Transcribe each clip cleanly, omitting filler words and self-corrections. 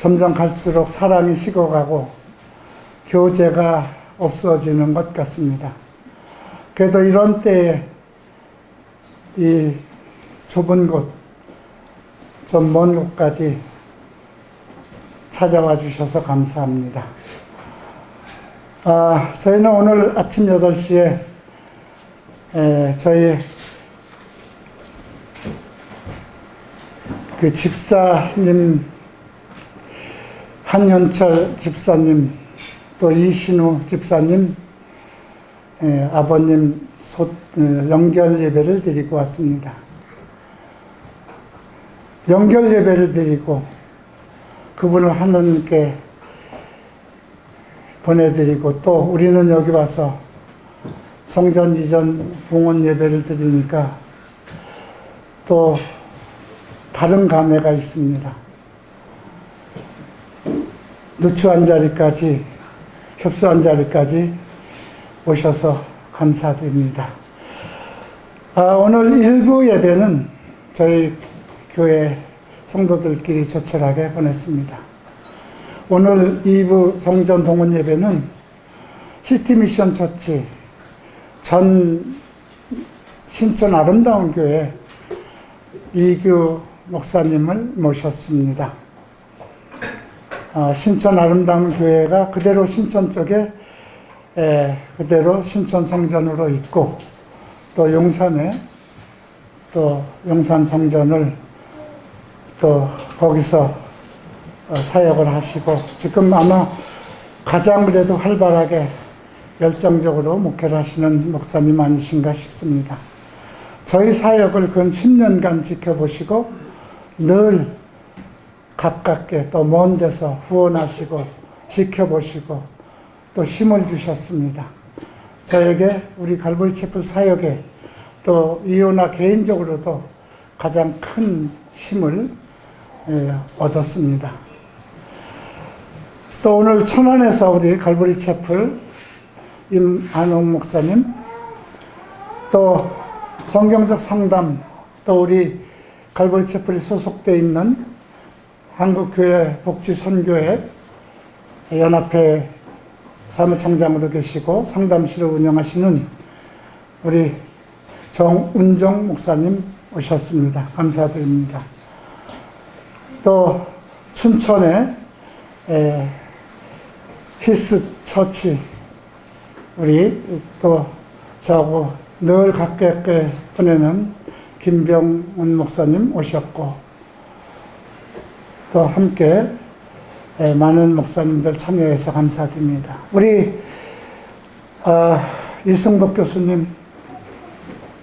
점점 갈수록 사랑이 식어가고 교제가 없어지는 것 같습니다. 그래도 이런 때에 이 좁은 곳, 좀 먼 곳까지 찾아와 주셔서 감사합니다. 저희는 오늘 아침 8시에 저희 그 집사님, 한현철 집사님, 또 이신우 집사님, 아버님 연결 예배를 드리고 왔습니다. 연결 예배를 드리고 그분을 하나님께 보내드리고 또 우리는 여기 와서 성전 이전 봉헌 예배를 드리니까 또 다른 감회가 있습니다. 누추한 자리까지, 협소한 자리까지 오셔서 감사드립니다. 오늘 일부 예배는 저희 교회 성도들끼리 조촐하게 보냈습니다. 오늘 2부 성전 봉헌 예배는 시티미션 처치 전 신촌 아름다운 교회 이규 목사님을 모셨습니다. 신촌 아름다운 교회가 그대로 신촌 쪽에 그대로 신촌 성전으로 있고 또 용산에 또 용산 성전을 또 거기서 사역을 하시고 지금 아마 가장 그래도 활발하게 열정적으로 목회를 하시는 목사님 아니신가 싶습니다. 저희 사역을 근 10년간 지켜보시고 늘 가깝게 또 먼 데서 후원하시고 지켜보시고 또 힘을 주셨습니다. 저에게 우리 갈보리 채플 사역에 또 이호나 개인적으로도 가장 큰 힘을 얻었습니다. 또 오늘 천안에서 우리 갈보리 채플 임한옥 목사님 또 성경적 상담 또 우리 갈보리 채플이 소속되어 있는 한국교회 복지선교회 연합회 사무총장으로 계시고 상담실을 운영하시는 우리 정운정 목사님 오셨습니다. 감사드립니다. 또 춘천에 히스 처치 우리 또 저하고 늘 가깝게 보내는 김병훈 목사님 오셨고 또 함께 많은 목사님들 참여해서 감사드립니다. 우리 이승복 교수님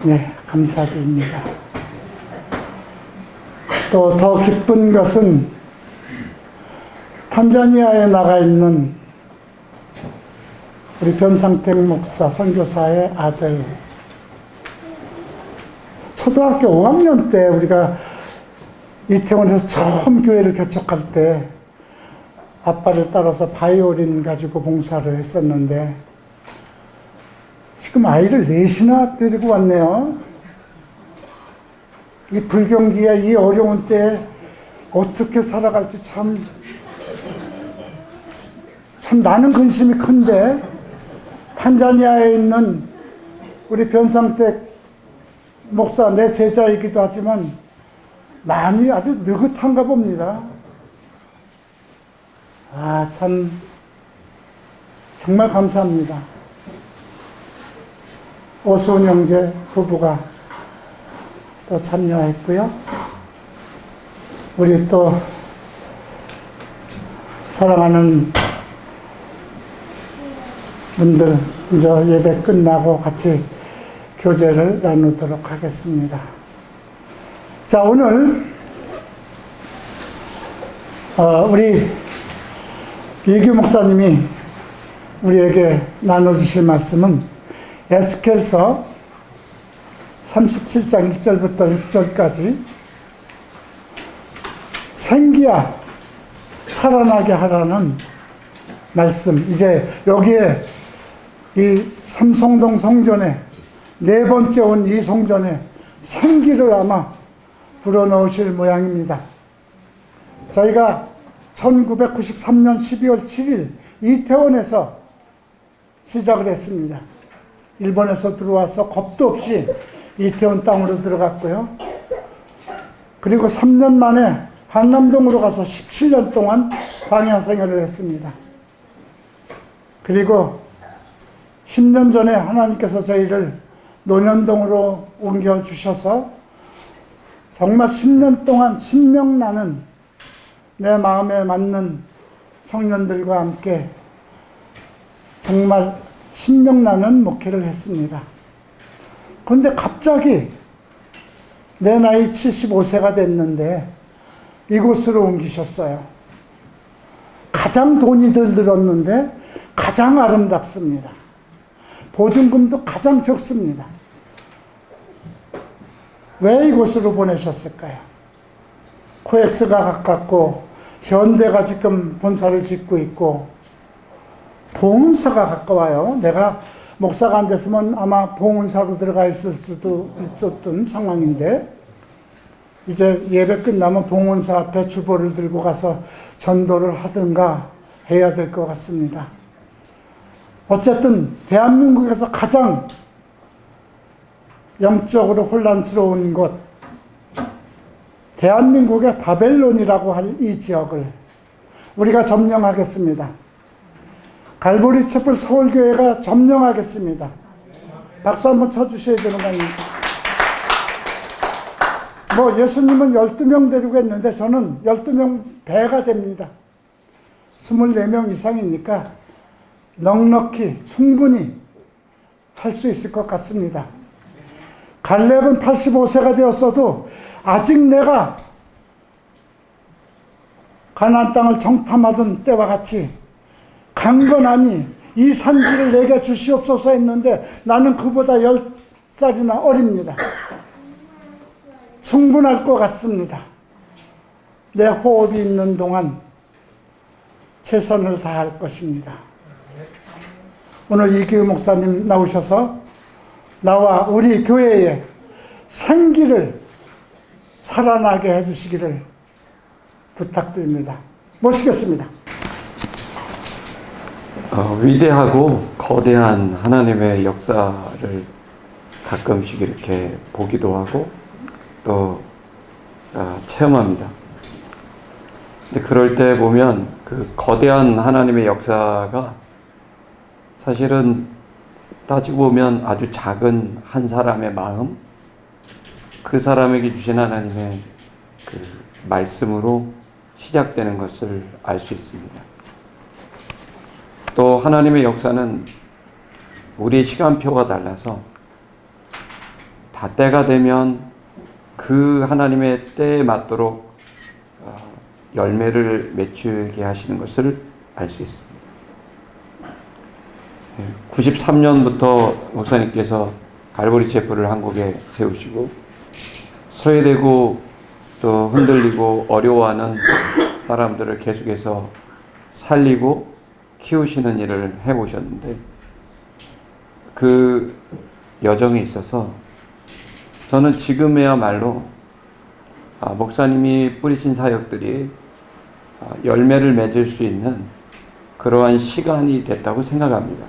네 감사드립니다. 또 더 기쁜 것은 탄자니아에 나가 있는 우리 변상택 목사 선교사의 아들 초등학교 5학년 때 우리가 이태원에서 처음 교회를 개척할 때 아빠를 따라서 바이올린 가지고 봉사를 했었는데 지금 아이를 4이나 데리고 왔네요. 이 불경기에 이 어려운 때에 어떻게 살아갈지 참 나는 근심이 큰데 탄자니아에 있는 우리 변상택 목사 내 제자이기도 하지만 마음이 아주 느긋한가 봅니다. 참 정말 감사합니다. 오수훈 형제 부부가 또 참여했고요. 우리 또 사랑하는 분들 이제 예배 끝나고 같이 교제를 나누도록 하겠습니다. 자, 오늘 우리 이규 목사님이 우리에게 나눠주실 말씀은 에스겔서 37장 1절부터 6절까지 생기야 살아나게 하라는 말씀. 이제 여기에 이 삼성동 성전에 4번째 온 이 성전에 생기를 아마 불어넣으실 모양입니다. 저희가 1993년 12월 7일 이태원에서 시작을 했습니다. 일본에서 들어와서 겁도 없이 이태원 땅으로 들어갔고요. 그리고 3년 만에 한남동으로 가서 17년 동안 광야 생활을 했습니다. 그리고 10년 전에 하나님께서 저희를 논현동으로 옮겨주셔서 정말 10년 동안 신명나는 내 마음에 맞는 청년들과 함께 정말 신명나는 목회를 했습니다. 그런데 갑자기 내 나이 75세가 됐는데 이곳으로 옮기셨어요. 가장 돈이 덜 들었는데 가장 아름답습니다. 보증금도 가장 적습니다. 왜 이곳으로 보내셨을까요? 코엑스가 가깝고 현대가 지금 본사를 짓고 있고 봉은사가 가까워요. 내가 목사가 안 됐으면 아마 봉은사로 들어가 있을 수도 있었던 상황인데 이제 예배 끝나면 봉은사 앞에 주보를 들고 가서 전도를 하든가 해야 될 것 같습니다. 어쨌든 대한민국에서 가장 영적으로 혼란스러운 곳, 대한민국의 바벨론이라고 할 이 지역을 우리가 점령하겠습니다. 갈보리 촛불 서울교회가 점령하겠습니다. 박수 한번 쳐주셔야 되는 거 아닙니까? 예수님은 12명 데리고 했는데 저는 12명 배가 됩니다. 24명 이상이니까 넉넉히 충분히 할 수 있을 것 같습니다. 갈렙은 85세가 되었어도 아직 내가 가나안 땅을 정탐하던 때와 같이 강건하니 이 산지를 내게 주시옵소서 했는데 나는 그보다 10살이나 어립니다. 충분할 것 같습니다. 내 호흡이 있는 동안 최선을 다할 것입니다. 오늘 이기우 목사님 나오셔서 나와 우리 교회에 생기를 살아나게 해주시기를 부탁드립니다. 모시겠습니다. 위대하고 거대한 하나님의 역사를 가끔씩 이렇게 보기도 하고 또 체험합니다. 근데 그럴 때 보면 그 거대한 하나님의 역사가 사실은 따지고 보면 아주 작은 한 사람의 마음, 그 사람에게 주신 하나님의 그 말씀으로 시작되는 것을 알 수 있습니다. 또 하나님의 역사는 우리의 시간표가 달라서 다 때가 되면 그 하나님의 때에 맞도록 열매를 맺추게 하시는 것을 알 수 있습니다. 93년부터 목사님께서 갈보리 체프를 한국에 세우시고 소외되고 또 흔들리고 어려워하는 사람들을 계속해서 살리고 키우시는 일을 해오셨는데 그 여정에 있어서 저는 지금에야말로 목사님이 뿌리신 사역들이 열매를 맺을 수 있는 그러한 시간이 됐다고 생각합니다.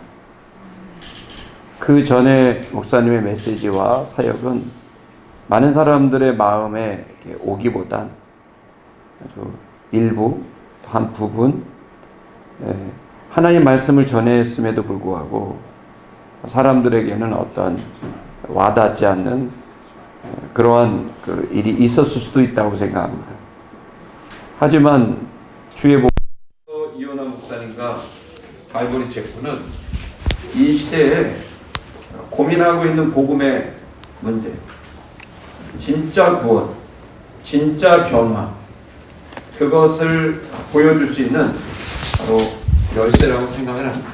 그 전에 목사님의 메시지와 사역은 많은 사람들의 마음에 오기보단 아주 일부, 한 부분 하나님 말씀을 전했음에도 불구하고 사람들에게는 어떤 와닿지 않는 그러한 그 일이 있었을 수도 있다고 생각합니다. 하지만 주의 복 이현아 목사님과 갈보리 체프는 이 시대에 고민하고 있는 복음의 문제, 진짜 구원, 진짜 변화, 그것을 보여줄 수 있는 바로 열쇠라고 생각을 합니다.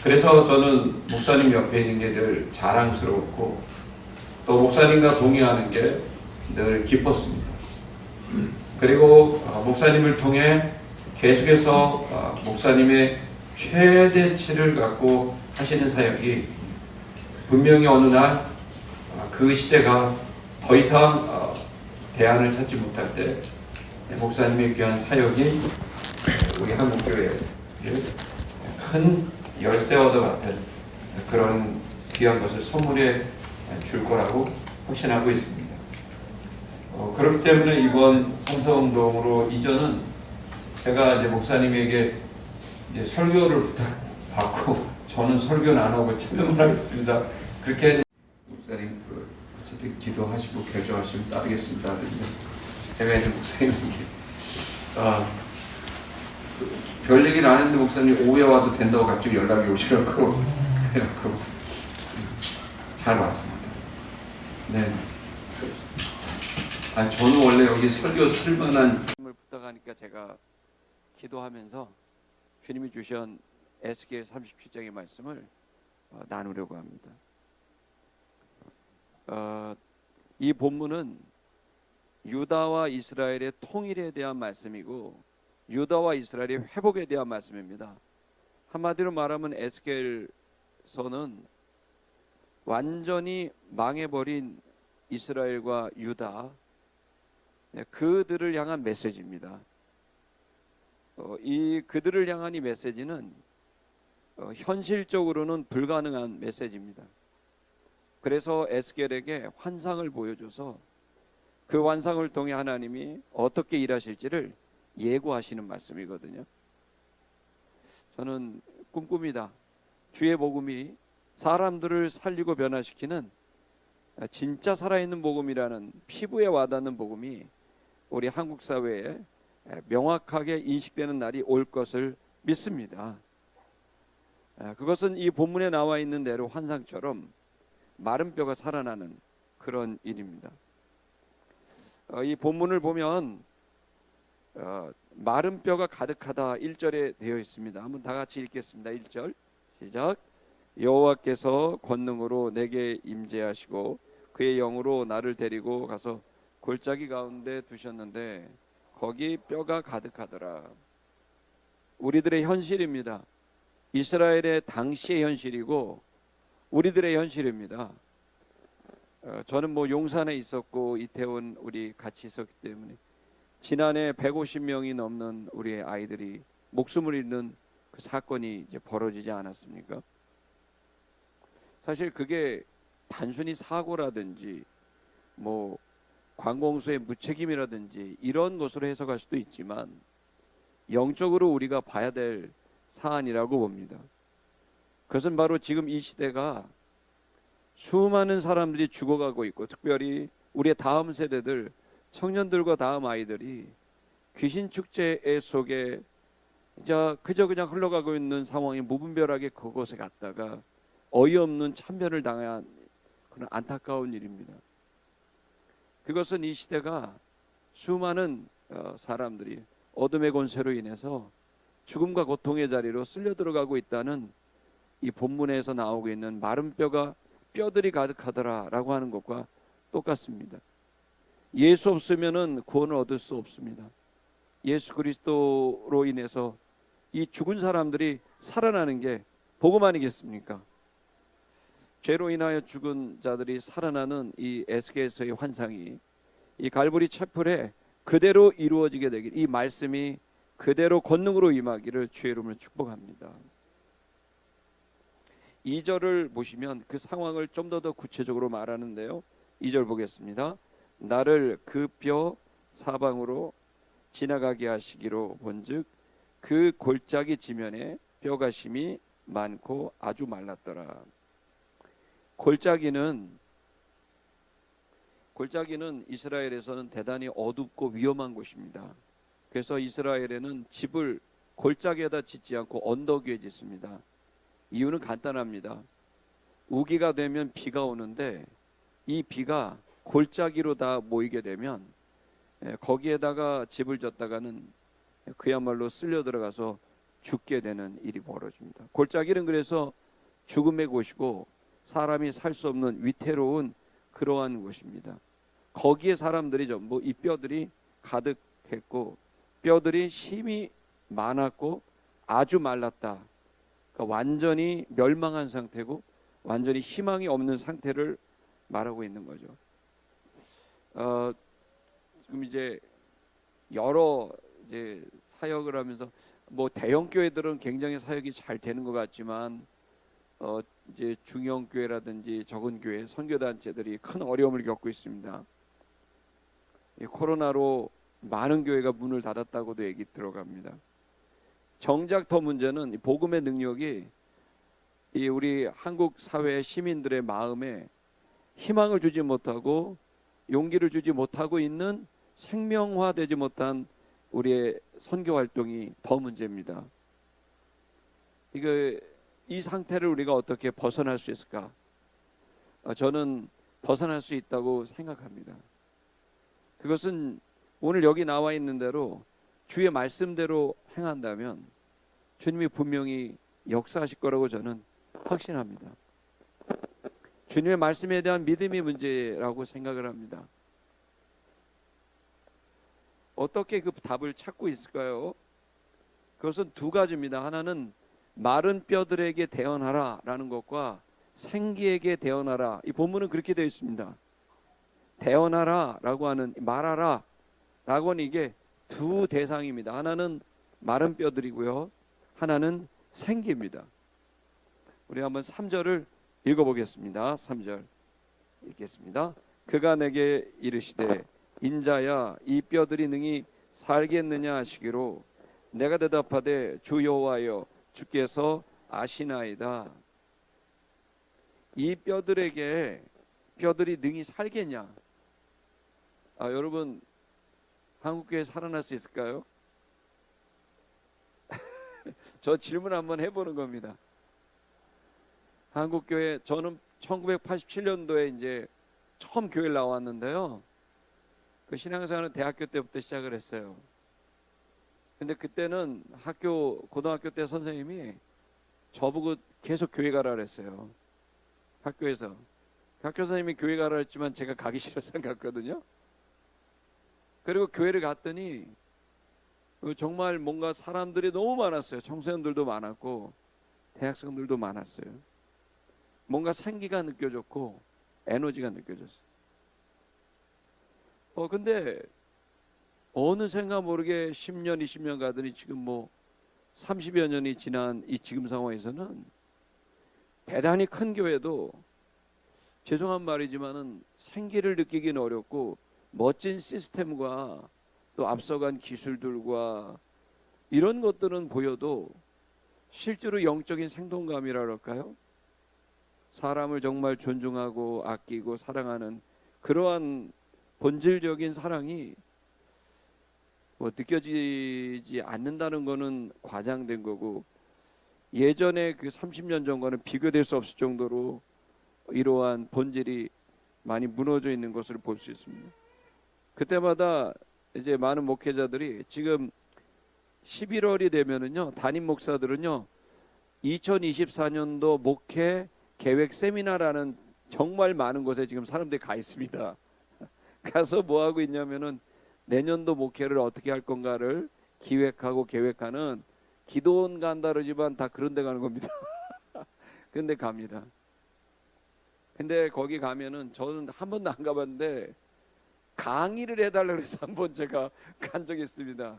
그래서 저는 목사님 옆에 있는 게 늘 자랑스럽고 또 목사님과 동의하는 게 늘 기뻤습니다. 그리고 목사님을 통해 계속해서 목사님의 최대치를 갖고 하시는 사역이 분명히 어느 날 그 시대가 더 이상 대안을 찾지 못할 때 목사님의 귀한 사역이 우리 한국교회에 큰 열쇠와도 같은 그런 귀한 것을 선물해 줄 거라고 확신하고 있습니다. 그렇기 때문에 이번 삼사운동으로 이전은 제가 이제 목사님에게 이제 설교를 부탁받고 저는 설교는 안 하고 참여만 하겠습니다. 그렇게 목사님 어쨌든 기도하시고 결정하시면 따르겠습니다. 제가 이제 목사님에게 별 얘기를 안 했는데 목사님 오후에 와도 된다고 갑자기 연락이 오시갖고 그래갖고 잘 왔습니다. 네. 저는 원래 여기 설교 쓸만한 을 부탁하니까 제가 기도하면서 주님이 주신 에스겔 37장의 말씀을 나누려고 합니다. 이 본문은 유다와 이스라엘의 통일에 대한 말씀이고 유다와 이스라엘의 회복에 대한 말씀입니다. 한마디로 말하면 에스겔서는 완전히 망해버린 이스라엘과 유다, 그들을 향한 메시지입니다. 이 그들을 향한 이 메시지는 현실적으로는 불가능한 메시지입니다. 그래서 에스겔에게 환상을 보여줘서 그 환상을 통해 하나님이 어떻게 일하실지를 예고하시는 말씀이거든요. 저는 꿈꿉니다. 주의 복음이 사람들을 살리고 변화시키는 진짜 살아있는 복음이라는 피부에 와닿는 복음이 우리 한국 사회에 명확하게 인식되는 날이 올 것을 믿습니다. 그것은 이 본문에 나와 있는 대로 환상처럼 마른 뼈가 살아나는 그런 일입니다. 이 본문을 보면 마른 뼈가 가득하다 1절에 되어 있습니다. 한번 다 같이 읽겠습니다. 1절 시작. 여호와께서 권능으로 내게 임재하시고 그의 영으로 나를 데리고 가서 골짜기 가운데 두셨는데 거기 뼈가 가득하더라. 우리들의 현실입니다. 이스라엘의 당시의 현실이고 우리들의 현실입니다. 저는 용산에 있었고 이태원 우리 같이 있었기 때문에 지난해 150명이 넘는 우리의 아이들이 목숨을 잃는 그 사건이 이제 벌어지지 않았습니까? 사실 그게 단순히 사고라든지 관공서의 무책임이라든지 이런 것으로 해석할 수도 있지만 영적으로 우리가 봐야 될 사안이라고 봅니다. 그것은 바로 지금 이 시대가 수많은 사람들이 죽어가고 있고 특별히 우리의 다음 세대들 청년들과 다음 아이들이 귀신 축제 속에 그저 그냥 흘러가고 있는 상황이 무분별하게 그곳에 갔다가 어이없는 참변을 당한 그런 안타까운 일입니다. 그것은 이 시대가 수많은 사람들이 어둠의 권세로 인해서 죽음과 고통의 자리로 쓸려 들어가고 있다는 이 본문에서 나오고 있는 마른 뼈들이 가득하더라 라고 하는 것과 똑같습니다. 예수 없으면은 구원을 얻을 수 없습니다. 예수 그리스도로 인해서 이 죽은 사람들이 살아나는 게 복음 아니겠습니까? 죄로 인하여 죽은 자들이 살아나는 이 에스겔서의 환상이 이 갈보리 채플에 그대로 이루어지게 되길, 이 말씀이 그대로 권능으로 임하기를 주의 이름으로 축복합니다. 2절을 보시면 그 상황을 좀 더 구체적으로 말하는데요. 2절 보겠습니다. 나를 그 뼈 사방으로 지나가게 하시기로 본즉 그 골짜기 지면에 뼈가 심이 많고 아주 말랐더라. 골짜기는 이스라엘에서는 대단히 어둡고 위험한 곳입니다. 그래서 이스라엘에는 집을 골짜기에다 짓지 않고 언덕 위에 짓습니다. 이유는 간단합니다. 우기가 되면 비가 오는데 이 비가 골짜기로 다 모이게 되면 거기에다가 집을 졌다가는 그야말로 쓸려 들어가서 죽게 되는 일이 벌어집니다. 골짜기는 그래서 죽음의 곳이고 사람이 살 수 없는 위태로운 그러한 곳입니다. 거기에 사람들이 전부 이 뼈들이 가득했고 뼈들이 힘이 많았고 아주 말랐다. 그러니까 완전히 멸망한 상태고 완전히 희망이 없는 상태를 말하고 있는 거죠. 지금 이제 여러 이제 사역을 하면서 뭐 대형 교회들은 굉장히 사역이 잘 되는 것 같지만 이제 중형 교회라든지 적은 교회 선교 단체들이 큰 어려움을 겪고 있습니다. 이 코로나로 많은 교회가 문을 닫았다고도 얘기 들어갑니다. 정작 더 문제는 이 복음의 능력이 이 우리 한국 사회 시민들의 마음에 희망을 주지 못하고 용기를 주지 못하고 있는 생명화되지 못한 우리의 선교 활동이 더 문제입니다. 이 상태를 우리가 어떻게 벗어날 수 있을까? 저는 벗어날 수 있다고 생각합니다. 그것은 오늘 여기 나와 있는 대로 주의 말씀대로 행한다면 주님이 분명히 역사하실 거라고 저는 확신합니다. 주님의 말씀에 대한 믿음이 문제라고 생각을 합니다. 어떻게 그 답을 찾고 있을까요? 그것은 두 가지입니다. 하나는 마른 뼈들에게 대언하라 라는 것과 생기에게 대언하라. 이 본문은 그렇게 되어 있습니다. 대언하라 라고 하는, 말하라 라고 하는 이게 두 대상입니다. 하나는 마른 뼈들이고요, 하나는 생기입니다. 우리 한번 3절을 읽어보겠습니다. 3절 읽겠습니다. 그가 내게 이르시되 인자야 이 뼈들이 능히 살겠느냐 하시기로 내가 대답하되 주 여호와여 주께서 아시나이다. 이 뼈들에게 뼈들이 능히 살겠냐? 여러분 한국교회 살아날 수 있을까요? 저 질문 한번 해보는 겁니다. 한국교회, 저는 1987년도에 이제 처음 교회를 나왔는데요. 그 신앙생활은 대학교 때부터 시작을 했어요. 근데 그때는 고등학교 때 선생님이 저보고 계속 교회 가라 그랬어요. 학교에서. 학교 선생님이 교회 가라 했지만 제가 가기 싫어서 안 갔거든요. 그리고 교회를 갔더니 정말 뭔가 사람들이 너무 많았어요. 청소년들도 많았고 대학생들도 많았어요. 뭔가 생기가 느껴졌고 에너지가 느껴졌어요. 근데 어느샌가 모르게 10년, 20년 가더니 지금 뭐 30여 년이 지난 이 지금 상황에서는 대단히 큰 교회도 죄송한 말이지만은 생기를 느끼기는 어렵고 멋진 시스템과 또 앞서간 기술들과 이런 것들은 보여도 실제로 영적인 생동감이라 그럴까요? 사람을 정말 존중하고 아끼고 사랑하는 그러한 본질적인 사랑이 느껴지지 않는다는 것은 과장된 거고, 예전에 그 30년 전과는 비교될 수 없을 정도로 이러한 본질이 많이 무너져 있는 것을 볼 수 있습니다. 그때마다 이제 많은 목회자들이 지금 11월이 되면은요, 담임 목사들은요 2024년도 목회 계획 세미나라는 정말 많은 곳에 지금 사람들이 가 있습니다. 가서 뭐 하고 있냐면은 내년도 목회를 어떻게 할 건가를 기획하고 계획하는, 기도원 간다 그러지만 다 그런 데 가는 겁니다. 근데 갑니다. 근데 거기 가면은 저는 한 번도 안 가봤는데 강의를 해달라고 해서 한번 제가 간 적이 있습니다.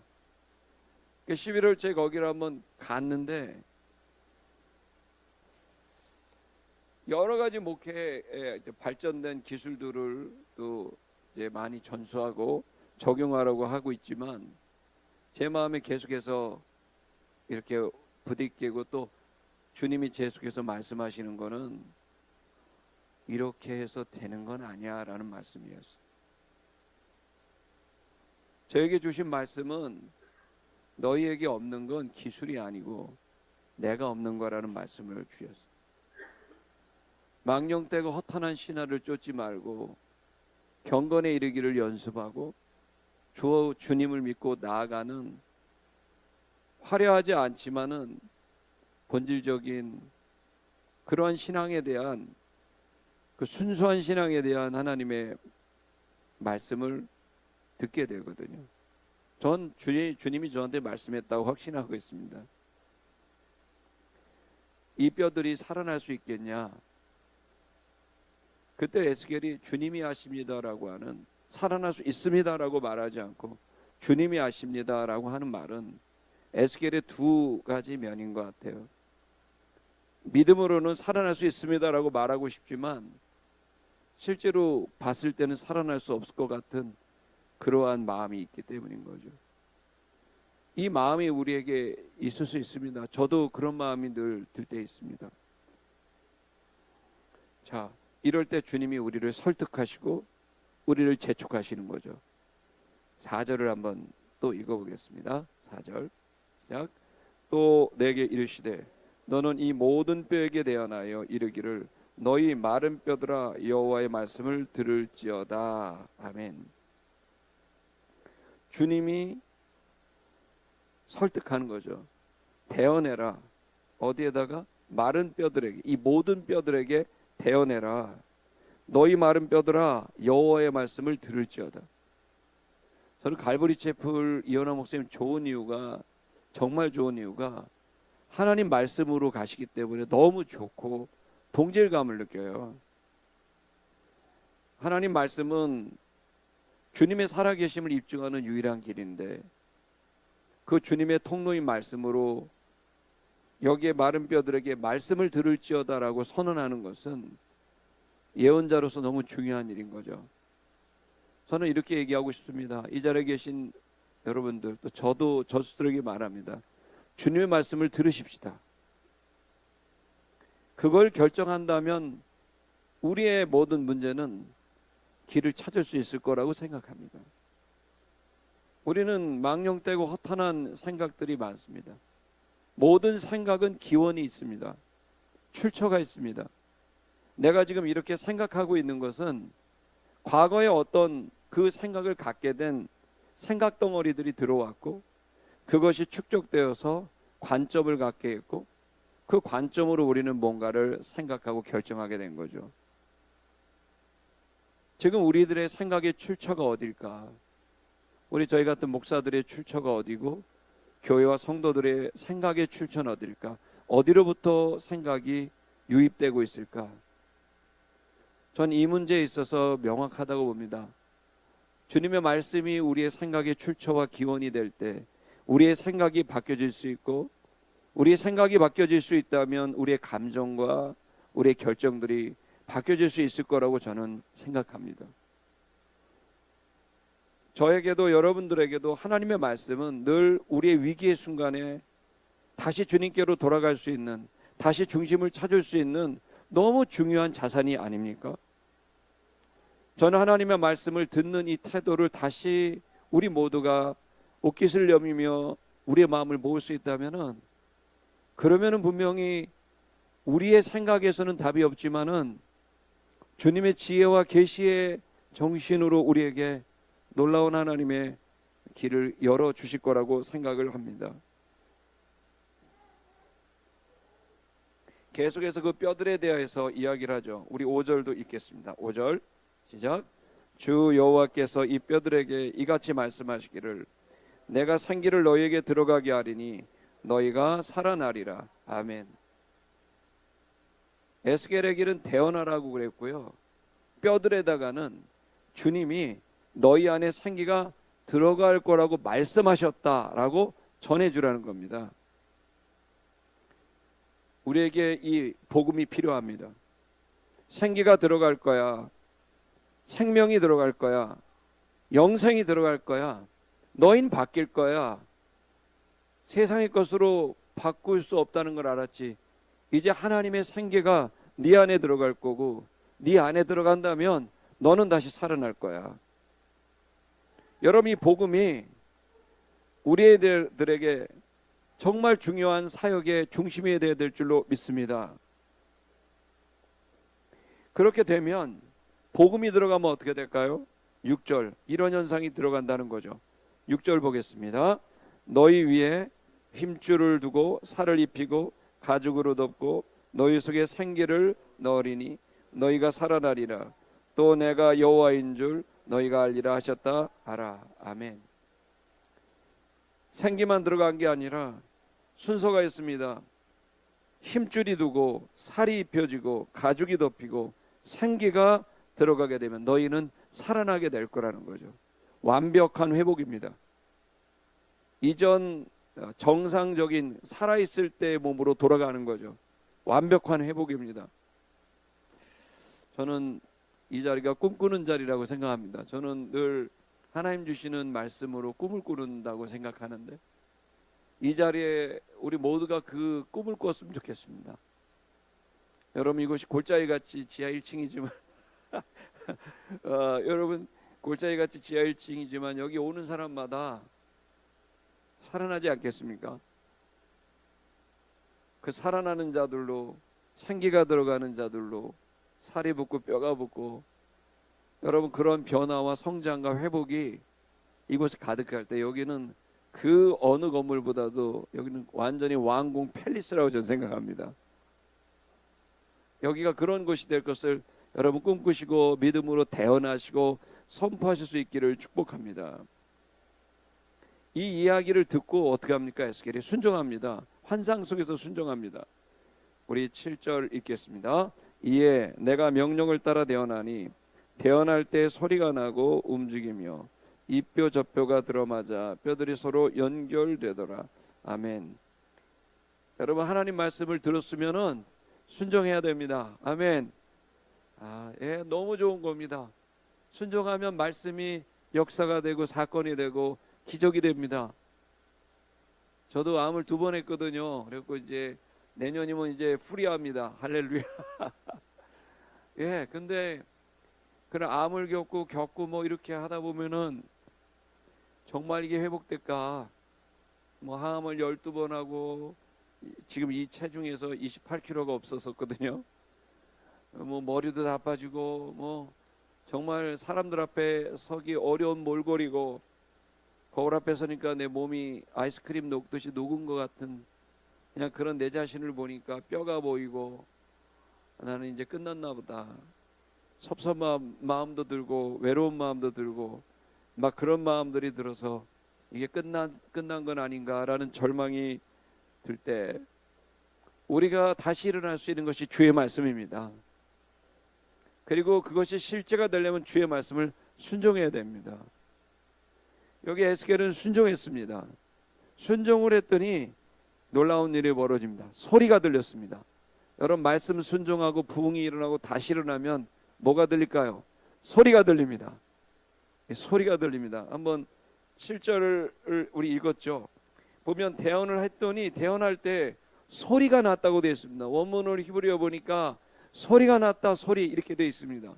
11월째 거기를 한번 갔는데 여러 가지 목회에 발전된 기술들을 또 이제 많이 전수하고 적용하라고 하고 있지만 제 마음에 계속해서 이렇게 부딪히고 또 주님이 계속해서 말씀하시는 거는 이렇게 해서 되는 건 아니야 라는 말씀이었어요. 저에게 주신 말씀은 너희에게 없는 건 기술이 아니고 내가 없는 거라는 말씀을 주셨어요. 망령되고 허탄한 신화를 쫓지 말고 경건에 이르기를 연습하고 주님을 믿고 나아가는 화려하지 않지만은 본질적인 그러한 신앙에 대한, 그 순수한 신앙에 대한 하나님의 말씀을 듣게 되거든요. 전 주님이 저한테 말씀했다고 확신하고 있습니다. 이 뼈들이 살아날 수 있겠냐? 그때 에스겔이 주님이 하십니다라고 하는, 살아날 수 있습니다라고 말하지 않고 주님이 아십니다라고 하는 말은 에스겔의 두 가지 면인 것 같아요. 믿음으로는 살아날 수 있습니다라고 말하고 싶지만 실제로 봤을 때는 살아날 수 없을 것 같은 그러한 마음이 있기 때문인 거죠. 이 마음이 우리에게 있을 수 있습니다. 저도 그런 마음이 늘 들 때 있습니다. 자, 이럴 때 주님이 우리를 설득하시고 우리를 재촉하시는 거죠. 4절을 한번 또 읽어보겠습니다. 4절 시작. 또 내게 이르시되 너는 이 모든 뼈에게 대하여 이르기를 너희 마른 뼈들아 여호와의 말씀을 들을지어다. 아멘. 주님이 설득하는 거죠. 대언해라. 어디에다가? 마른 뼈들에게, 이 모든 뼈들에게 대언해라. 너희 마른 뼈들아 여호와의 말씀을 들을지어다. 저는 갈보리 채플 이현아 목사님 좋은 이유가, 정말 좋은 이유가 하나님 말씀으로 가시기 때문에 너무 좋고 동질감을 느껴요. 하나님 말씀은 주님의 살아계심을 입증하는 유일한 길인데 그 주님의 통로인 말씀으로 여기에 마른 뼈들에게 말씀을 들을지어다라고 선언하는 것은 예언자로서 너무 중요한 일인 거죠. 저는 이렇게 얘기하고 싶습니다. 이 자리에 계신 여러분들, 또 저도 저 스스로에게 말합니다. 주님의 말씀을 들으십시다. 그걸 결정한다면 우리의 모든 문제는 길을 찾을 수 있을 거라고 생각합니다. 우리는 망령되고 허탄한 생각들이 많습니다. 모든 생각은 기원이 있습니다. 출처가 있습니다. 내가 지금 이렇게 생각하고 있는 것은 과거에 어떤 그 생각을 갖게 된 생각 덩어리들이 들어왔고 그것이 축적되어서 관점을 갖게 했고 그 관점으로 우리는 뭔가를 생각하고 결정하게 된 거죠. 지금 우리들의 생각의 출처가 어딜까? 저희 같은 목사들의 출처가 어디고 교회와 성도들의 생각의 출처는 어딜까? 어디로부터 생각이 유입되고 있을까? 전 이 문제에 있어서 명확하다고 봅니다. 주님의 말씀이 우리의 생각의 출처와 기원이 될 때 우리의 생각이 바뀌어질 수 있고 우리의 생각이 바뀌어질 수 있다면 우리의 감정과 우리의 결정들이 바뀌어질 수 있을 거라고 저는 생각합니다. 저에게도 여러분들에게도 하나님의 말씀은 늘 우리의 위기의 순간에 다시 주님께로 돌아갈 수 있는, 다시 중심을 찾을 수 있는 너무 중요한 자산이 아닙니까? 저는 하나님의 말씀을 듣는 이 태도를 다시 우리 모두가 옷깃을 여미며 우리의 마음을 모을 수 있다면은, 그러면은 분명히 우리의 생각에서는 답이 없지만은 주님의 지혜와 계시의 정신으로 우리에게 놀라운 하나님의 길을 열어 주실 거라고 생각을 합니다. 계속해서 그 뼈들에 대해서 이야기를 하죠. 우리 5절도 읽겠습니다. 5절 시작. 주 여호와께서 이 뼈들에게 이같이 말씀하시기를 내가 생기를 너희에게 들어가게 하리니 너희가 살아나리라. 아멘. 에스겔의 길은 대언하라고 그랬고요. 뼈들에다가는 주님이 너희 안에 생기가 들어갈 거라고 말씀하셨다라고 전해주라는 겁니다. 우리에게 이 복음이 필요합니다. 생기가 들어갈 거야. 생명이 들어갈 거야. 영생이 들어갈 거야. 너흰 바뀔 거야. 세상의 것으로 바꿀 수 없다는 걸 알았지. 이제 하나님의 생기가 네 안에 들어갈 거고 네 안에 들어간다면 너는 다시 살아날 거야. 여러분, 이 복음이 우리들에게 정말 중요한 사역의 중심이 되어야 될 줄로 믿습니다. 그렇게 되면 복음이 들어가면 어떻게 될까요? 6절, 이런 현상이 들어간다는 거죠. 6절 보겠습니다. 너희 위에 힘줄을 두고 살을 입히고 가죽으로 덮고 너희 속에 생기를 넣으리니 너희가 살아나리라. 또 내가 여호와인 줄 너희가 알리라 하셨다 알아. 아멘. 생기만 들어간 게 아니라 순서가 있습니다. 힘줄이 두고 살이 입혀지고 가죽이 덮이고 생기가 들어가게 되면 너희는 살아나게 될 거라는 거죠. 완벽한 회복입니다. 이전 정상적인 살아있을 때의 몸으로 돌아가는 거죠. 완벽한 회복입니다. 저는 이 자리가 꿈꾸는 자리라고 생각합니다. 저는 늘 하나님 주시는 말씀으로 꿈을 꾸는다고 생각하는데 이 자리에 우리 모두가 그 꿈을 꿨으면 좋겠습니다. 여러분, 이곳이 골짜기같이 지하 1층이지만 여러분, 골짜기같이 지하 1층이지만 여기 오는 사람마다 살아나지 않겠습니까? 그 살아나는 자들로, 생기가 들어가는 자들로, 살이 붙고 뼈가 붙고, 여러분, 그런 변화와 성장과 회복이 이곳에 가득할 때 여기는 그 어느 건물보다도 여기는 완전히 왕궁 팰리스라고 저는 생각합니다. 여기가 그런 곳이 될 것을 여러분 꿈꾸시고 믿음으로 대언하시고 선포하실 수 있기를 축복합니다. 이 이야기를 듣고 어떻게 합니까? 에스겔이 순종합니다. 환상 속에서 순종합니다. 우리 7절 읽겠습니다. 이에 내가 명령을 따라 대언하니 대언할 때 소리가 나고 움직이며 이 뼈 저 뼈가 들어맞아 뼈들이 서로 연결되더라. 아멘. 여러분, 하나님 말씀을 들었으면은 순종해야 됩니다. 아멘. 너무 좋은 겁니다. 순종하면 말씀이 역사가 되고 사건이 되고 기적이 됩니다. 저도 암을 2번 했거든요. 그래서 이제 내년이면 이제 풀이합니다. 할렐루야. 근데 그런 암을 겪고 뭐 이렇게 하다 보면은 정말 이게 회복될까? 뭐 항암을 12번 하고 지금 이 체중에서 28kg가 없었었거든요. 뭐 머리도 다 빠지고 뭐 정말 사람들 앞에 서기 어려운 몰골이고 거울 앞에 서니까 내 몸이 아이스크림 녹듯이 녹은 것 같은 그냥 그런 내 자신을 보니까 뼈가 보이고 나는 이제 끝났나 보다. 섭섭한 마음도 들고 외로운 마음도 들고 막 그런 마음들이 들어서 이게 끝난 건 아닌가라는 절망이 들 때 우리가 다시 일어날 수 있는 것이 주의 말씀입니다. 그리고 그것이 실제가 되려면 주의 말씀을 순종해야 됩니다. 여기 에스겔은 순종했습니다. 순종을 했더니 놀라운 일이 벌어집니다. 소리가 들렸습니다. 여러분, 말씀 순종하고 부흥이 일어나고 다시 일어나면 뭐가 들릴까요? 소리가 들립니다. 소리가 들립니다. 한번 7절을 우리 읽었죠. 보면 대언을 했더니 대언할 때 소리가 났다고 되어 있습니다. 원문을 히브리어 보니까 소리가 났다, 소리 이렇게 되어 있습니다.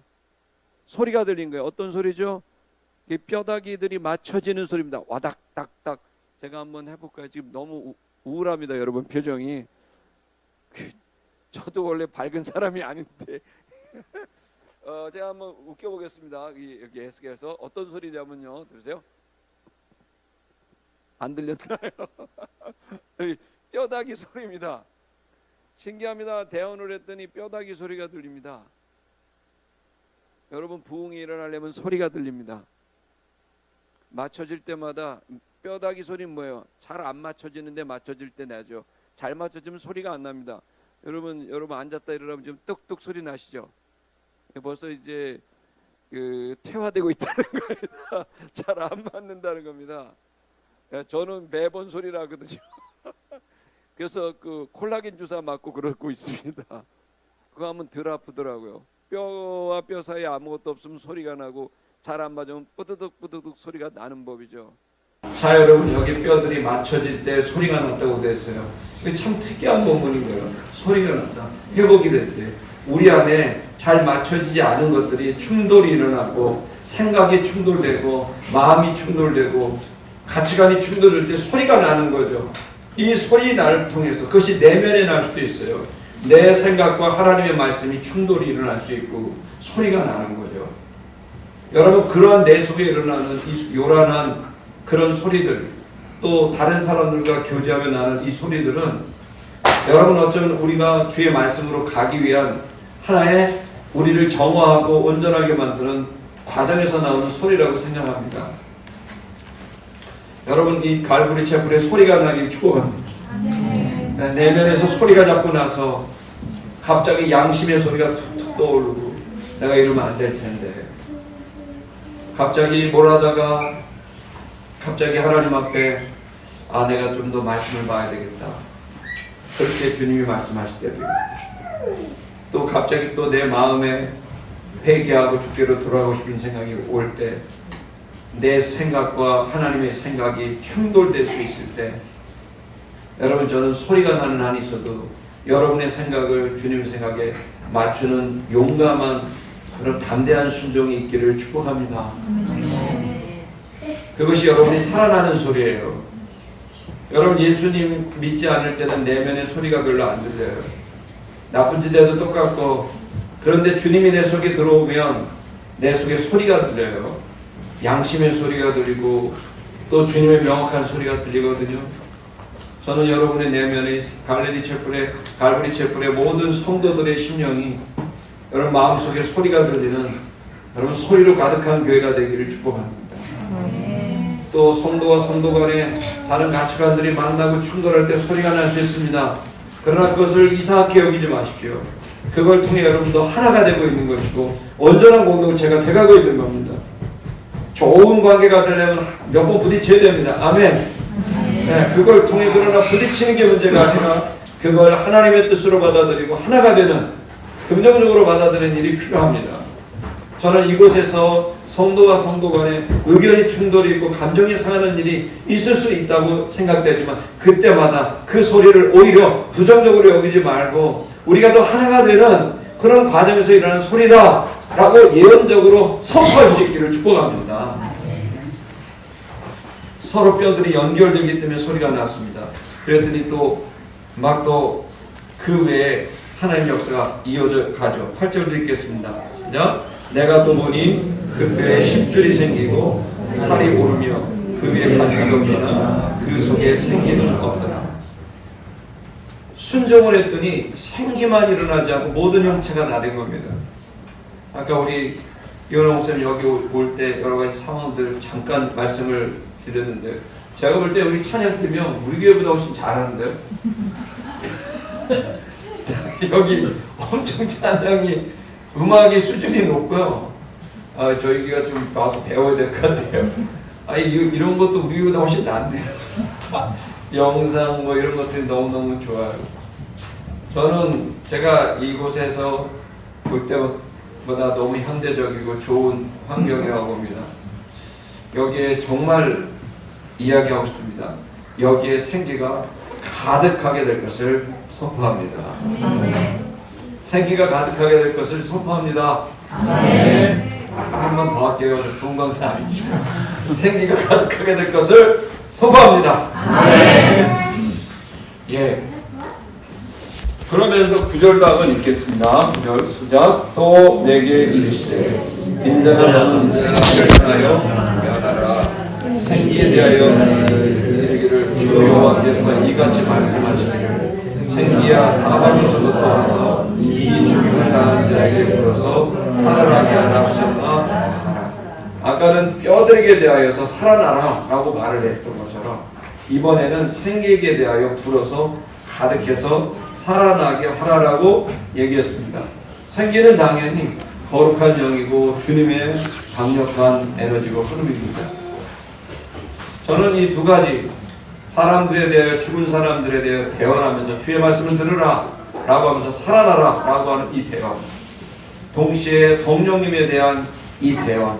소리가 들린 거예요. 어떤 소리죠? 뼈다귀들이 맞춰지는 소리입니다. 와닥닥닥. 제가 한번 해볼까요? 지금 너무 우울합니다, 여러분 표정이. 저도 원래 밝은 사람이 아닌데 제가 한번 웃겨보겠습니다. 여기 에스겔에서 어떤 소리냐면요, 들으세요? 안 들렸나요? 뼈다귀 소리입니다. 신기합니다. 대언을 했더니 뼈다귀 소리가 들립니다. 여러분, 부흥이 일어나려면 소리가 들립니다. 맞춰질 때마다 뼈다귀 소리는 뭐예요? 잘 안 맞춰지는데 맞춰질 때 나죠. 잘 맞춰지면 소리가 안 납니다. 여러분 앉았다 일어나면 지금 뚝뚝 소리 나시죠? 벌써 이제 퇴화되고 있다는 겁니다. 잘 안 맞는다는 겁니다. 저는 매번 소리 나거든요. 그래서 그 콜라겐 주사 맞고 그러고 있습니다. 그거 하면 덜 아프더라고요. 뼈와 뼈 사이에 아무것도 없으면 소리가 나고 잘 안 맞으면 뿌드득 뿌드득 소리가 나는 법이죠. 자, 여러분, 여기 뼈들이 맞춰질 때 소리가 났다고 됐어요. 이게 참 특이한 본문인 거예요. 소리가 났다. 회복이 됐대. 우리 안에 잘 맞춰지지 않은 것들이 충돌이 일어나고 생각이 충돌되고 마음이 충돌되고 가치관이 충돌될 때 소리가 나는 거죠. 이 소리 나를 통해서 그것이 내면에 날 수도 있어요. 내 생각과 하나님의 말씀이 충돌이 일어날 수 있고 소리가 나는 거죠. 여러분, 그러한 내 속에 일어나는 이 요란한 그런 소리들, 또 다른 사람들과 교제하며 나는 이 소리들은 여러분, 어쩌면 우리가 주의 말씀으로 가기 위한 하나의 우리를 정화하고 온전하게 만드는 과정에서 나오는 소리라고 생각합니다. 여러분, 이 갈보리 채플에 소리가 나길 축복합니다. 내면에서 소리가 자꾸 나서 갑자기 양심의 소리가 툭툭 떠오르고 내가 이러면 안 될 텐데, 갑자기 뭘 하다가 갑자기 하나님 앞에 아, 내가 좀 더 말씀을 봐야 되겠다. 그렇게 주님이 말씀하실 때도 있고, 또 갑자기 또 내 마음에 회개하고 주께로 돌아가고 싶은 생각이 올 때, 내 생각과 하나님의 생각이 충돌될 수 있을 때, 여러분, 저는 소리가 나는 한이 있어도 여러분의 생각을 주님의 생각에 맞추는 용감한 그런 담대한 순종이 있기를 축복합니다. 그것이 여러분이 살아나는 소리예요. 여러분, 예수님 믿지 않을 때는 내면의 소리가 별로 안 들려요. 나쁜 짓 해도 똑같고, 그런데 주님이 내 속에 들어오면 내 속에 소리가 들려요. 양심의 소리가 들리고 또 주님의 명확한 소리가 들리거든요. 저는 여러분의 내면의 갈보리 촛불의 모든 성도들의 심령이 여러분 마음속에 소리가 들리는 여러분 소리로 가득한 교회가 되기를 축복합니다. 또 성도와 성도 간에 다른 가치관들이 만나고 충돌할 때 소리가 날 수 있습니다. 그러나 그것을 이상하게 여기지 마십시오. 그걸 통해 여러분도 하나가 되고 있는 것이고 온전한 공동체가 돼가고 있는 겁니다. 좋은 관계가 되려면 몇 번 부딪혀야 됩니다. 아멘. 네, 그걸 통해 그러나 부딪히는 게 문제가 아니라 그걸 하나님의 뜻으로 받아들이고 하나가 되는 긍정적으로 받아들이는 일이 필요합니다. 저는 이곳에서 성도와 성도 간에 의견이 충돌이 있고 감정이 상하는 일이 있을 수 있다고 생각되지만 그때마다 그 소리를 오히려 부정적으로 여기지 말고 우리가 더 하나가 되는 그런 과정에서 일어나는 소리다 라고 예언적으로 선포할 수 있기를 축복합니다. 서로 뼈들이 연결되기 때문에 소리가 났습니다. 그랬더니 또 막 또 그 외에 하나님 역사가 이어져 가죠. 8절도 읽겠습니다. 그죠? 내가 또 보니 그 뼈에 10줄이 생기고 살이 오르며 그 위에 가죽이 덮이나 그 속에 생기는 없더라. 순종을 했더니 생기만 일어나지 않고 모든 형체가 다 된 겁니다. 아까 우리 이원호 목사님 여기 올 때 여러 가지 상황들 잠깐 말씀을 드렸는데 제가 볼 때 우리 찬양팀이요 우리 교회보다 훨씬 잘하는데요. 여기 엄청 찬양이 음악의 수준이 높고요. 저희가 좀 와서 배워야 될 것 같아요. 이런 것도 우리보다 훨씬 나은데요. 영상 뭐 이런 것들이 너무너무 좋아요. 저는 제가 이곳에서 볼 때보다 너무 현대적이고 좋은 환경이라고 봅니다. 여기에 정말 이야기하고 싶습니다. 여기에 생기가 가득하게 될 것을 선포합니다. 생기가 가득하게 될 것을 선포합니다. 한 번 더 할게요. 좋은 강사 아니죠. 생기가 가득하게 될 것을 선포합니다. 예. 그러면서 9절도 한번 읽겠습니다. 9절 시작. 또 내게 이르시되 인자가 너는 생기를 하여 변하라. 생기에 대하여 이르기를 주 여호와께서 이같이 말씀하시기를 생기야 사방에서도 떠나서 이 죽임을 당한 자에게 불어서 살아나게 하라 하셨나. 아까는 뼈들에게 대하여서 살아나라 라고 말을 했던 것처럼 이번에는 생기에 대하여 불어서 가득해서 살아나게 하라라고 얘기했습니다. 생기는 당연히 거룩한 영이고 주님의 강력한 에너지고 흐름입니다. 저는 이 두 가지 사람들에 대하여 죽은 사람들에 대하여 대언하면서 주의 말씀을 들으라 라고 하면서 살아나라 라고 하는 이 대언, 동시에 성령님에 대한 이 대언,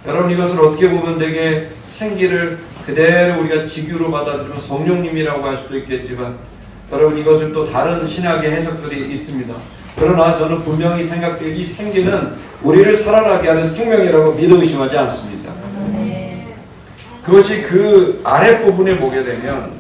여러분 이것을 어떻게 보면 되게 생기를 그대로 우리가 직유로 받아들이면 성령님이라고 할 수도 있겠지만 여러분 이것은 또 다른 신학의 해석들이 있습니다. 그러나 저는 분명히 생각되기 이 생기는 우리를 살아나게 하는 생명이라고 믿어 의심하지 않습니다. 그것이 그 아랫부분에 보게 되면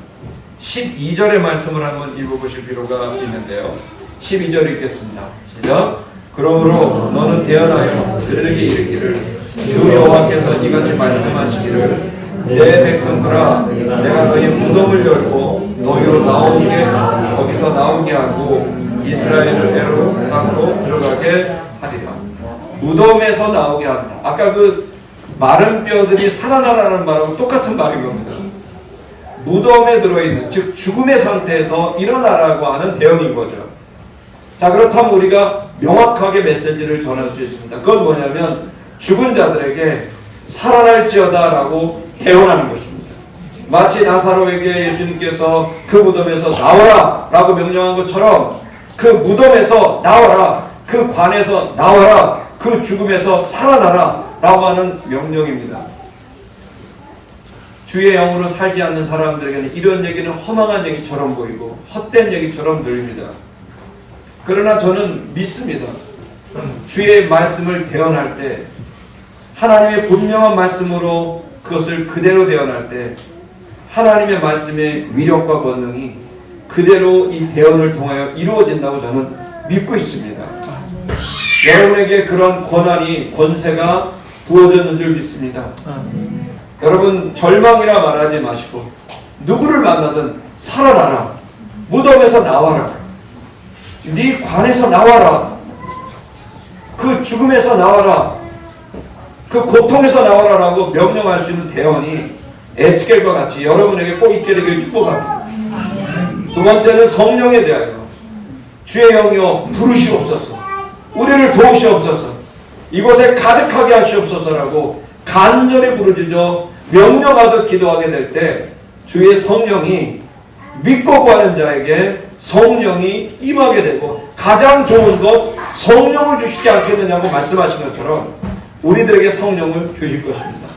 12절의 말씀을 한번 읽어보실 필요가 있는데요. 12절 읽겠습니다. 시작. 그러므로 너는 대언하여 그들에게 이르기를 주 여호와께서 이같이 말씀하시기를 내 백성들아 내가 너희 무덤을 열고 너희로 나오게 거기서 나오게 하고 이스라엘을 애로 땅으로 들어가게 하리라. 무덤에서 나오게 한다. 아까 그 마른 뼈들이 살아나라는 말하고 똑같은 말인 겁니다. 무덤에 들어있는 즉 죽음의 상태에서 일어나라고 하는 대언인 거죠. 자, 그렇다면 우리가 명확하게 메시지를 전할 수 있습니다. 그건 뭐냐면 죽은 자들에게 살아날지어다 라고 대언하는 것입니다. 마치 나사로에게 예수님께서 그 무덤에서 나와라 라고 명령한 것처럼 그 무덤에서 나와라, 그 관에서 나와라, 그 죽음에서 살아나라 라고 하는 명령입니다. 주의 영으로 살지 않는 사람들에게는 이런 얘기는 허망한 얘기처럼 보이고 헛된 얘기처럼 들립니다. 그러나 저는 믿습니다. 주의 말씀을 대언할 때, 하나님의 분명한 말씀으로 그것을 그대로 대언할 때 하나님의 말씀의 위력과 권능이 그대로 이 대언을 통하여 이루어진다고 저는 믿고 있습니다. 여러분에게 그런 권한이, 권세가 부어졌는 줄 믿습니다. 여러분, 절망이라 말하지 마시고 누구를 만나든 살아나라, 무덤에서 나와라, 네 관에서 나와라, 그 죽음에서 나와라, 그 고통에서 나와라 라고 명령할 수 있는 대언이 에스겔과 같이 여러분에게 꼭 있게 되길 축복합니다. 두 번째는 성령에 대하여 주의 영이여 부르시옵소서, 우리를 도우시옵소서, 이곳에 가득하게 하시옵소서라고 간절히 부르짖어 명령하듯 기도하게 될 때 주의 성령이 믿고 구하는 자에게 성령이 임하게 되고, 가장 좋은 것 성령을 주시지 않겠느냐고 말씀하신 것처럼 우리들에게 성령을 주실 것입니다.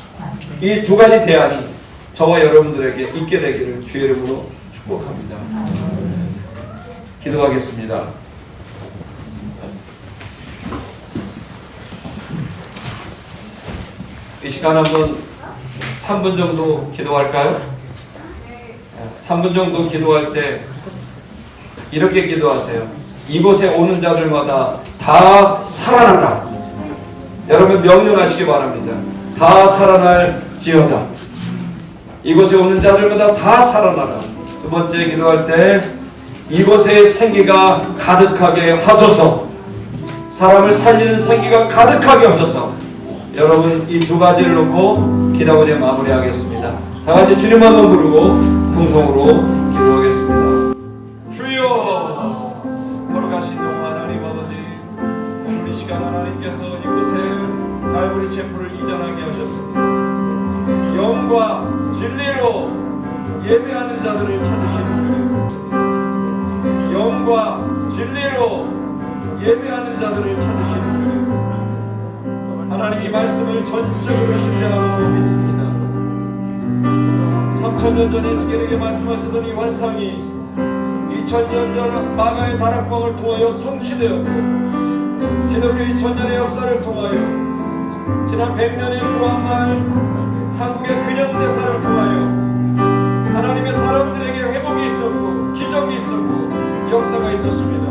이 두 가지 대안이 저와 여러분들에게 있게 되기를 주의 이름으로 축복합니다. 기도하겠습니다. 이 시간 한번 3분 정도 기도할까요? 3분 정도 기도할 때 이렇게 기도하세요. 이곳에 오는 자들마다 다 살아나라. 여러분 명령하시기 바랍니다. 다 살아날지어다. 이곳에 오는 자들마다 다 살아나라. 두 번째 기도할 때 이곳에 생기가 가득하게 하소서. 사람을 살리는 생기가 가득하게 하소서. 여러분 이 두 가지를 놓고 기도하고 이제 마무리하겠습니다. 다 같이 주님 한번 부르고 통성으로 기도하겠습니다. 주여, 걸어가신 영원 하나님 아버지, 오늘 이 시간 하나님께서 이곳에 갈보리 체포를 이전하게 하셨습니다. 영과 진리로 예배하는 자들을 찾으시는 거예요. 영과 진리로 예배하는 자들을 찾으시는 거예요. 하나님 이 말씀을 전적으로 신뢰하고 믿습니다. 3000년 전 에스겔에게 말씀하시던 이 환상이 2000년 전 마가의 다락방을 통하여 성취되었고, 기독교 2000년의 역사를 통하여 지난 100년의 부활말 한국의 근현대사를 통하여 하나님의 사람들에게 회복이 있었고 기적이 있었고 역사가 있었습니다.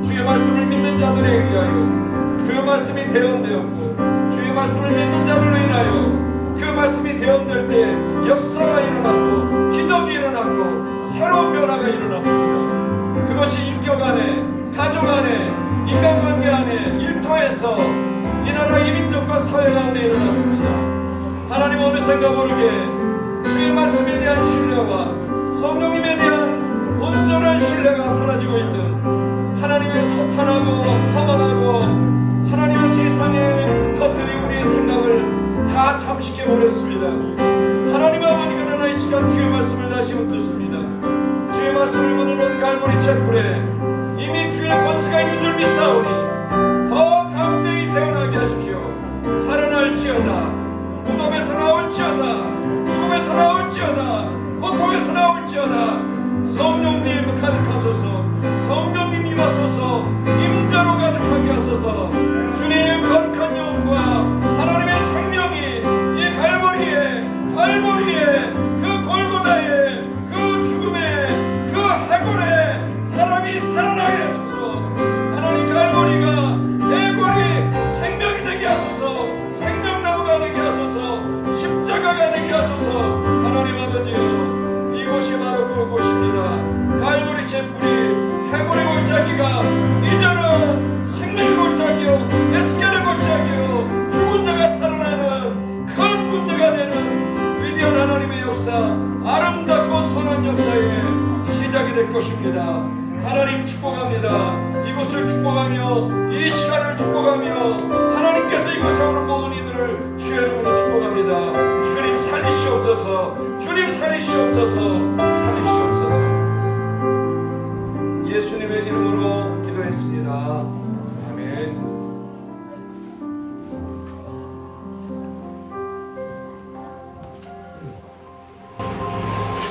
주의 말씀을 믿는 자들에 의하여 그 말씀이 대언되었고, 주의 말씀을 믿는 자들로 인하여 그 말씀이 대언될 때 역사가 일어났고 기적이 일어났고 새로운 변화가 일어났습니다. 그것이 인격 안에, 가족 안에, 인간관계 안에, 일터에서 이 나라 이민족과 사회 가운데 일어났습니다. 하나님 어느샌가 모르게 주의 말씀에 대한 신뢰와 성령님에 대한 온전한 신뢰가 사라지고 있는 하나님의 허탄하고 허망하고 하나님의 세상의 것들이 우리의 생각을 다 잠식해버렸습니다. 하나님 아버지, 그러나 이 시간 주의 말씀을 다시 붙듭니다. 주의 말씀을 보는 갈보리 촛불에 이미 주의 권세가 있는 줄 믿사오니 더 담대히 태어나게 하십시오. 살아날지어다, 무덤에서 나올지어다, 죽음에서 나올지어다, 고통에서 나올지어다, 성령님 가득하소서. 성령님 임하소서. 임자로 가득하게 하소서. 주님 거룩한 영과 하나님의 생명이 이 갈보리에 그 골고다에 그 죽음에 그 해골에 사람이 살아나게 하소서. 하나님 갈보리가 해골이 생명이 되게 하소서. 생명나무가 되게 하소서. 십자가가 되게 하소서. 하나님 아버지요, 이곳이 바로 그 곳입니다. 갈보리 촛불이 해골의 골짜기가 이제는 생명의 골짜기요, 에스겔의 골짜기요, 죽은 자가 살아나는 큰 군대가 되는 위대한 하나님의 역사, 아름답고 선한 역사의 시작이 될 것입니다. 하나님 축복합니다. 이곳을 축복하며 이 시간을 축복하며 하나님께서 이곳에 오는 모든 이들을 주의 이름으로 축복합니다. 주님 살리시옵소서. 주님 살리시옵소서. 살리시옵소서. 예수님의 이름으로 기도했습니다. 아멘.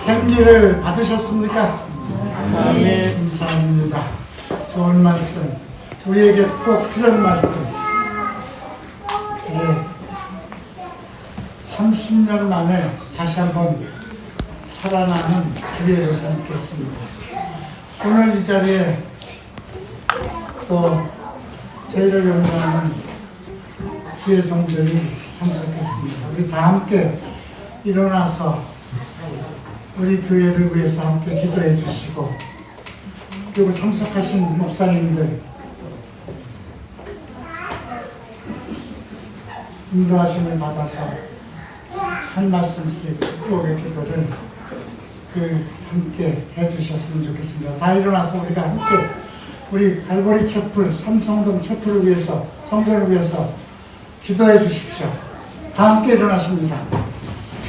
생기를 받으셨습니까? 아멘. 감사합니다. 좋은 말씀, 우리에게 꼭 필요한 말씀. 예. 30년 만에 다시 한번 살아나는 기회로 삼겠습니다. 오늘 이 자리에 또 저희를 영광하는 주의 종들이 참석했습니다. 우리 다 함께 일어나서 우리 교회를 위해서 함께 기도해 주시고, 그리고 참석하신 목사님들 인도하심을 받아서 한 말씀씩 축복의 기도를 함께 해주셨으면 좋겠습니다. 다 일어나서 우리가 함께 우리 갈보리 채플, 삼성동 채플을 위해서, 성전을 위해서 기도해 주십시오. 다 함께 일어나십니다.